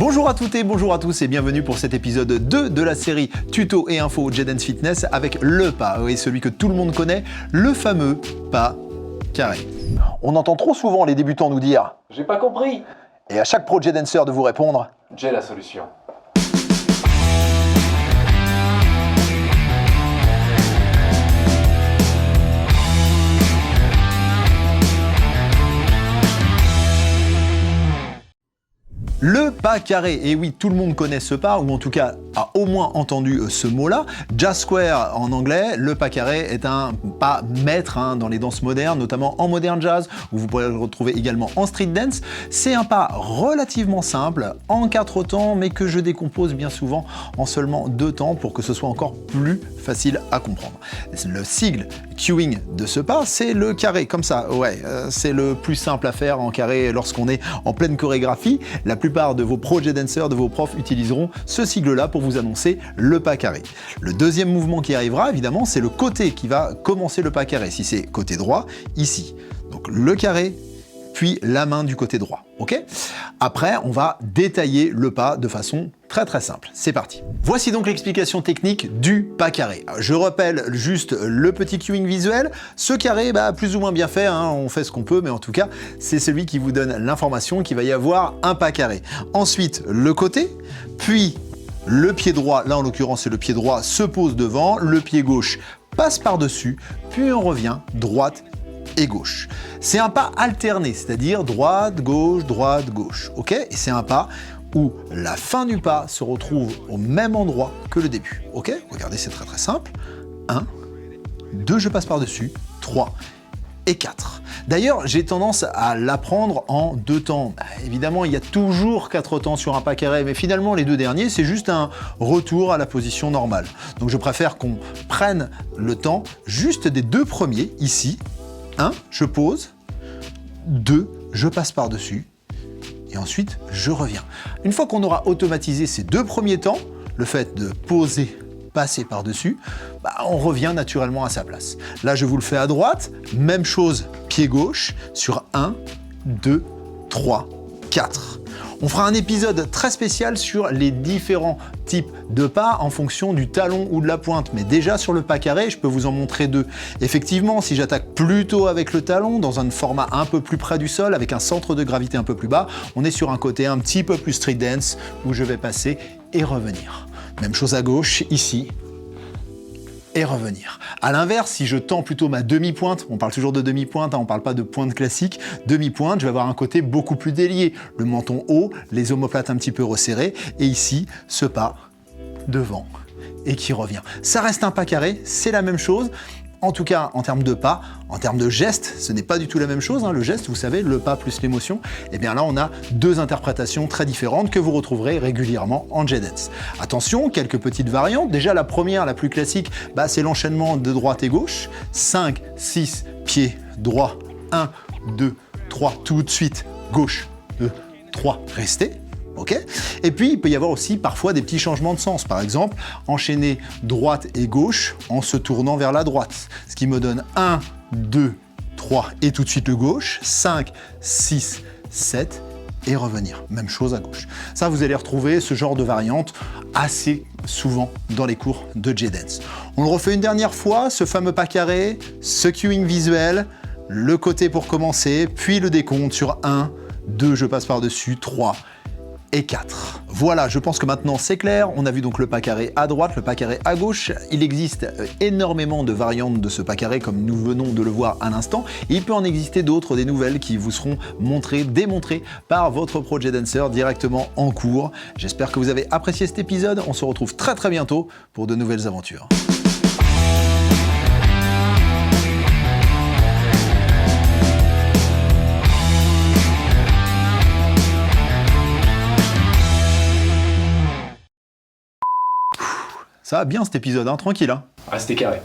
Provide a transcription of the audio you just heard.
Bonjour à toutes et bonjour à tous et bienvenue pour cet épisode 2 de la série Tuto et Info J Dance Fitness avec le pas, oui, celui que tout le monde connaît, le fameux pas carré. On entend trop souvent les débutants nous dire « J'ai pas compris !» et à chaque pro J Dancer de vous répondre « J'ai la solution !» Le pas carré, et oui, tout le monde connaît ce pas, ou en tout cas a au moins entendu ce mot-là. Jazz square en anglais, le pas carré est un pas maître dans les danses modernes, notamment en modern jazz, où vous pourrez le retrouver également en street dance. C'est un pas relativement simple, en 4 temps, mais que je décompose bien souvent en seulement 2 temps pour que ce soit encore plus facile à comprendre. Le sigle cueing de ce pas, c'est le carré, comme ça, ouais, c'est le plus simple à faire en carré lorsqu'on est en pleine chorégraphie. La plupart de vos pro J dancers, de vos profs utiliseront ce sigle-là pour vous annoncer le pas carré. Le deuxième mouvement qui arrivera, évidemment, c'est le côté qui va commencer le pas carré. Si c'est côté droit, ici. Donc le carré, puis la main du côté droit, ok? Après, on va détailler le pas de façon très simple. C'est parti. Voici donc l'explication technique du pas carré. Je rappelle juste le petit cueing visuel. Ce carré, plus ou moins bien fait, on fait ce qu'on peut, mais en tout cas, c'est celui qui vous donne l'information qu'il va y avoir un pas carré. Ensuite, le côté, puis le pied droit, là en l'occurrence c'est le pied droit, se pose devant, le pied gauche passe par-dessus, puis on revient droite et gauche. C'est un pas alterné, c'est-à-dire droite, gauche, ok? Et c'est un pas où la fin du pas se retrouve au même endroit que le début, ok? Regardez, c'est très simple. 1, 2, je passe par-dessus, 3 et 4. D'ailleurs, j'ai tendance à l'apprendre en 2 temps. Évidemment, il y a toujours 4 temps sur un pas carré, mais finalement, les 2 derniers, c'est juste un retour à la position normale. Donc je préfère qu'on prenne le temps juste des 2 premiers, ici. 1, je pose, 2, je passe par-dessus, et ensuite, je reviens. Une fois qu'on aura automatisé ces 2 premiers temps, le fait de poser, passer par-dessus, on revient naturellement à sa place. Là, je vous le fais à droite, même chose, pied gauche, sur 1, 2, 3, 4. On fera un épisode très spécial sur les différents types de pas en fonction du talon ou de la pointe. Mais déjà sur le pas carré, je peux vous en montrer 2. Effectivement, si j'attaque plutôt avec le talon, dans un format un peu plus près du sol, avec un centre de gravité un peu plus bas, on est sur un côté un petit peu plus street dance, où je vais passer et revenir. Même chose à gauche, ici, et revenir. A l'inverse, si je tends plutôt ma demi-pointe, on parle toujours de demi-pointe, on parle pas de pointe classique, demi-pointe, je vais avoir un côté beaucoup plus délié, le menton haut, les omoplates un petit peu resserrées, et ici, ce pas devant et qui revient. Ça reste un pas carré, c'est la même chose. En tout cas, en termes de pas, en termes de geste, ce n'est pas du tout la même chose. Le geste, vous savez, le pas plus l'émotion. Et bien là, on a 2 interprétations très différentes que vous retrouverez régulièrement en J-Dance. Attention, quelques petites variantes. Déjà, la première, la plus classique, c'est l'enchaînement de droite et gauche. 5, 6, pied droit, 1, 2, 3, tout de suite, gauche, 2, 3, restez. Ok? Et puis, il peut y avoir aussi parfois des petits changements de sens. Par exemple, enchaîner droite et gauche en se tournant vers la droite. Ce qui me donne 1, 2, 3 et tout de suite le gauche, 5, 6, 7 et revenir. Même chose à gauche. Ça, vous allez retrouver ce genre de variante assez souvent dans les cours de J-Dance. On le refait une dernière fois, ce fameux pas carré, ce cueing visuel, le côté pour commencer, puis le décompte sur 1, 2, je passe par-dessus, 3, et 4. Voilà, je pense que maintenant c'est clair. On a vu donc le pas carré à droite, le pas carré à gauche. Il existe énormément de variantes de ce pas carré comme nous venons de le voir à l'instant. Et il peut en exister d'autres, des nouvelles qui vous seront montrées, démontrées par votre pro J-Dancer directement en cours. J'espère que vous avez apprécié cet épisode. On se retrouve très bientôt pour de nouvelles aventures. Ça va bien cet épisode, tranquille. Restez carré.